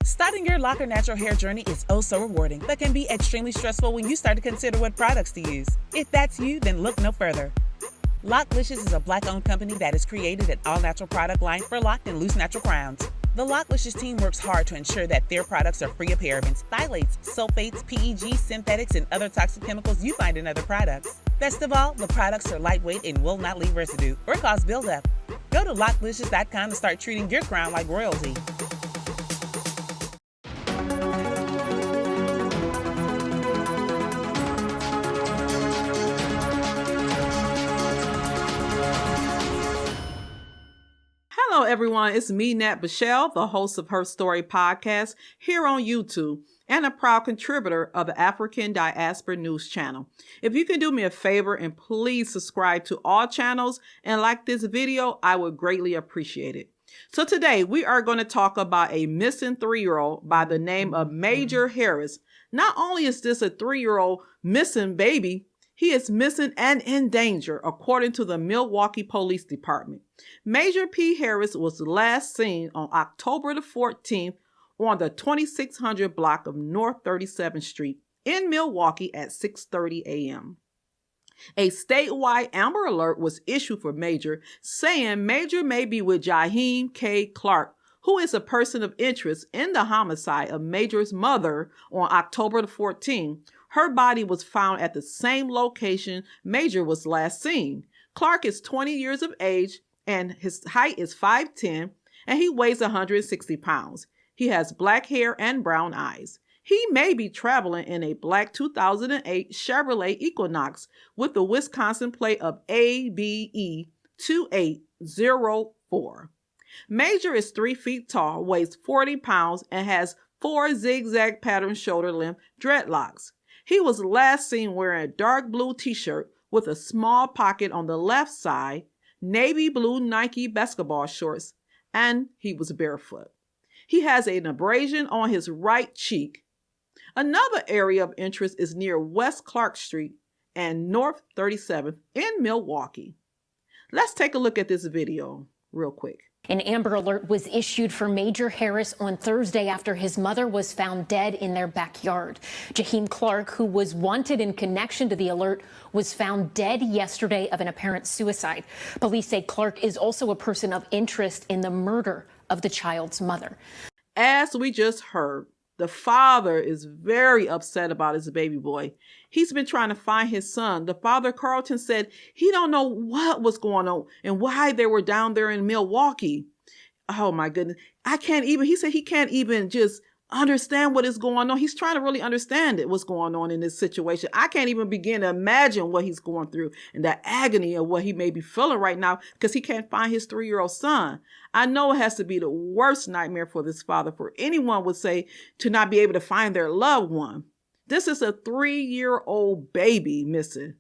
Starting your lock or natural hair journey is oh so rewarding, but can be extremely stressful when you start to consider what products to use. If that's you, then look no further. Loclicious is a Black-owned company that has created an all-natural product line for locked and loose natural crowns. The Loclicious team works hard to ensure that their products are free of parabens, phthalates, sulfates, PEG, synthetics, and other toxic chemicals you find in other products. Best of all, the products are lightweight and will not leave residue or cause buildup. Go to loclicious.com to start treating your crown like royalty. Hello, everyone. It's me, Nat Bushell, the host of Her Story podcast here on YouTube and a proud contributor of the African Diaspora News channel. If you can do me a favor and please subscribe to all channels and like this video, I would greatly appreciate it. So today we are going to talk about a missing 3-year-old by the name of Major Harris. Not only is this a 3-year-old missing baby, he is missing and in danger, according to the Milwaukee Police Department. Major P. Harris was last seen on October the 14th on the 2600 block of North 37th Street in Milwaukee at 6:30 a.m. A statewide Amber Alert was issued for Major, saying Major may be with Jahiem Clark, who is a person of interest in the homicide of Major's mother on October the 14th. Her body was found at the same location Major was last seen. Clark is 20 years of age and his height is 5'10", and he weighs 160 pounds. He has black hair and brown eyes. He may be traveling in a black 2008 Chevrolet Equinox with the Wisconsin plate of ABE 2804. Major is 3 feet tall, weighs 40 pounds, and has 4 zigzag pattern shoulder length dreadlocks. He was last seen wearing a dark blue t-shirt with a small pocket on the left side, navy blue Nike basketball shorts, and he was barefoot. He has an abrasion on his right cheek. Another area of interest is near West Clark Street and North 37th in Milwaukee. Let's take a look at this video real quick. An Amber Alert was issued for Major Harris on Thursday after his mother was found dead in their backyard. Jahiem Clark, who was wanted in connection to the alert, was found dead yesterday of an apparent suicide. Police say Clark is also a person of interest in the murder of the child's mother. As we just heard, the father is very upset about his baby boy. He's been trying to find his son. The father, Carlton, said he don't know what was going on and why they were down there in Milwaukee. Oh my goodness. He said he can't even just understand what is going on. He's trying to really understand what's going on in this situation. I can't even begin to imagine what he's going through and the agony of what he may be feeling right now because he can't find his 3-year-old son. I know it has to be the worst nightmare for this father, for anyone would say, to not be able to find their loved one. This is a 3-year-old baby missing.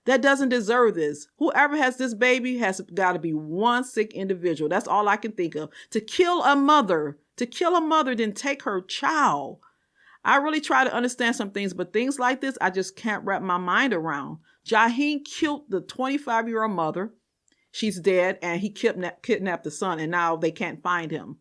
That doesn't deserve this. Whoever has this baby has got to be one sick individual. That's all I can think of. To kill a mother, then take her child. I really try to understand some things, but things like this, I just can't wrap my mind around. Jahiem killed the 25-year-old mother. She's dead, and he kidnapped the son, and now they can't find him.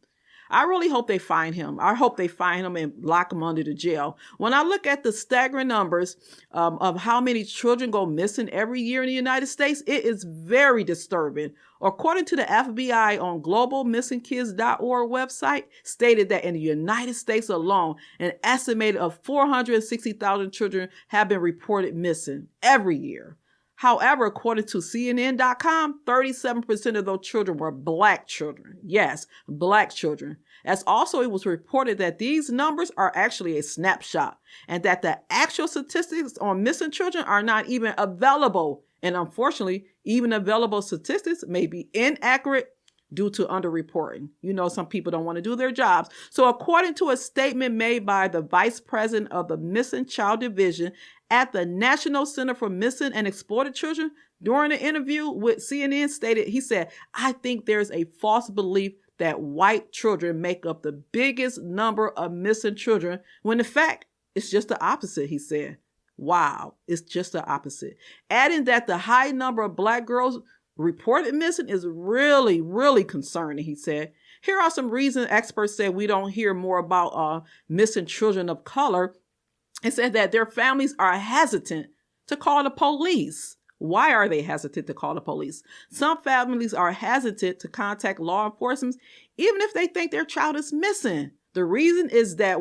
I really hope they find him. I hope they find him and lock him under the jail. When I look at the staggering numbers of how many children go missing every year in the United States, it is very disturbing. According to the FBI on globalmissingkids.org website, stated that in the United States alone, an estimated of 460,000 children have been reported missing every year. However, according to CNN.com, 37% of those children were Black children. Yes, Black children. As also, it was reported that these numbers are actually a snapshot and that the actual statistics on missing children are not even available. And unfortunately, even available statistics may be inaccurate due to underreporting. You know, some people don't want to do their jobs. So according to a statement made by the Vice President of the Missing Child Division at the National Center for Missing and Exploited Children, during an interview with CNN, he said, I think there's a false belief that white children make up the biggest number of missing children, when in fact, it's just the opposite, he said. Wow, it's just the opposite. Adding that the high number of Black girls reported missing is really, really concerning, he said. Here are some reasons experts say we don't hear more about missing children of color. It said that their families are hesitant to call the police. Why are they hesitant to call the police? Some families are hesitant to contact law enforcement, even if they think their child is missing. The reason is that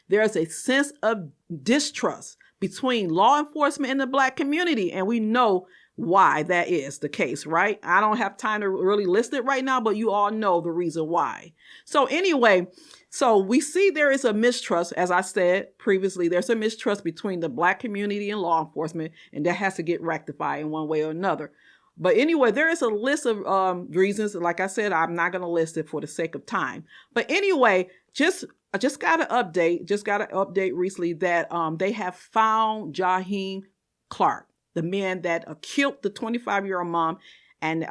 there's a sense of distrust between law enforcement and the Black community. And we know why that is the case, right? I don't have time to really list it right now, but you all know the reason why. So anyway, so we see there is a mistrust, as I said previously, there's a mistrust between the Black community and law enforcement, and that has to get rectified in one way or another. But anyway, there is a list of reasons. Like I said, I'm not going to list it for the sake of time. But anyway, I just got an update recently that they have found Jahiem Clark, the man that killed the 25-year-old mom and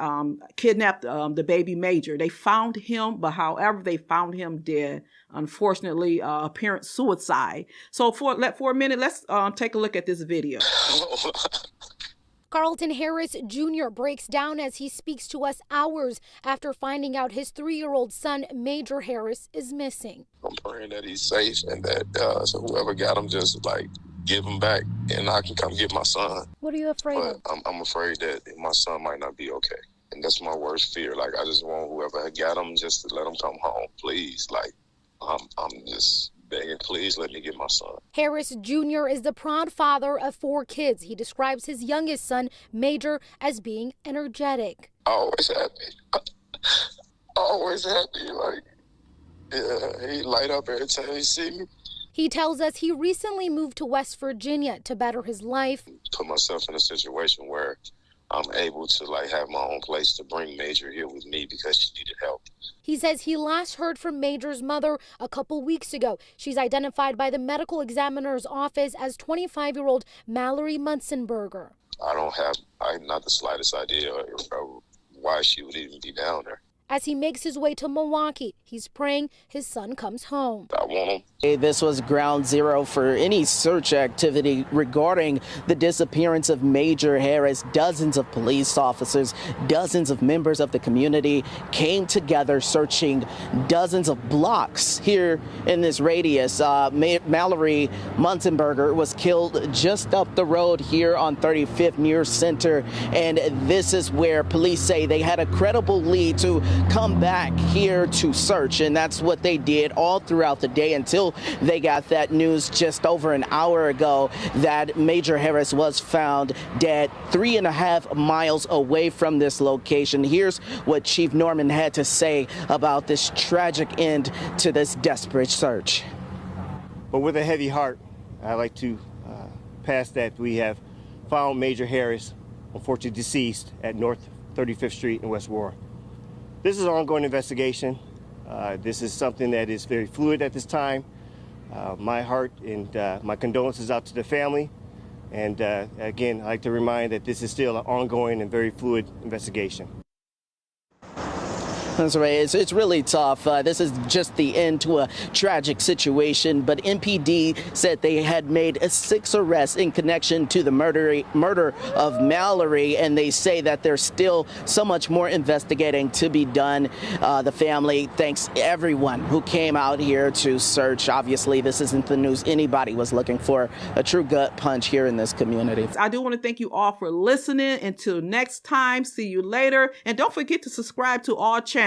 kidnapped the baby Major. They found him, but however, they found him dead. Unfortunately, apparent suicide. So for a minute, let's take a look at this video. Carlton Harris Jr. breaks down as he speaks to us hours after finding out his 3-year-old son, Major Harris, is missing. I'm praying that he's safe and that so whoever got him just give him back and I can come get my son. What are you afraid of? I'm afraid that my son might not be okay. And that's my worst fear. I just want whoever got him just to let him come home, please. I'm just begging, please let me get my son. Harris Jr. is the proud father of 4 kids. He describes his youngest son, Major, as being energetic. Always happy. Always happy. He light up every time he see me. He tells us he recently moved to West Virginia to better his life. Put myself in a situation where I'm able to have my own place to bring Major here with me because she needed help. He says he last heard from Major's mother a couple weeks ago. She's identified by the medical examiner's office as 25-year-old Mallory Munzenberger. I have not the slightest idea of why she would even be down there. As he makes his way to Milwaukee, he's praying his son comes home. I want him. This was ground zero for any search activity regarding the disappearance of Major Harris. Dozens of police officers, dozens of members of the community came together searching dozens of blocks here in this radius. Mallory Munzenberger was killed just up the road here on 35th near Center. And this is where police say they had a credible lead to come back here to search, and that's what they did all throughout the day until they got that news just over an hour ago that Major Harris was found dead 3.5 miles away from this location. Here's what Chief Norman had to say about this tragic end to this desperate search. But with a heavy heart, I'd like to pass that we have found Major Harris, unfortunately deceased, at North 35th Street in West Warren. This is an ongoing investigation. This is something that is very fluid at this time. My heart and my condolences out to the family. And again, I'd like to remind that this is still an ongoing and very fluid investigation. That's right. It's really tough. This is just the end to a tragic situation. But MPD said they had made 6 arrests in connection to the murder of Mallory, and they say that there's still so much more investigating to be done. The family thanks everyone who came out here to search. Obviously, this isn't the news anybody was looking for. A true gut punch here in this community. I do want to thank you all for listening. Until next time, see you later. And don't forget to subscribe to all channels.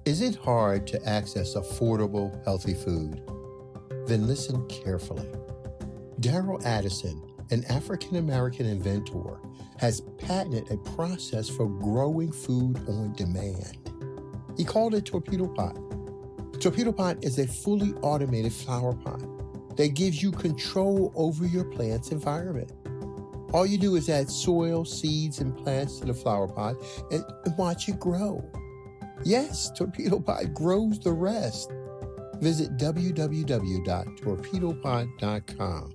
Is it hard to access affordable, healthy food? Then listen carefully. Daryl Addison, an African-American inventor, has patented a process for growing food on demand. He called it Torpedo Pot. Torpedo Pot is a fully automated flower pot that gives you control over your plant's environment. All you do is add soil, seeds, and plants to the flower pot and watch it grow. Yes, Torpedo Pot grows the rest. Visit www.torpedopot.com.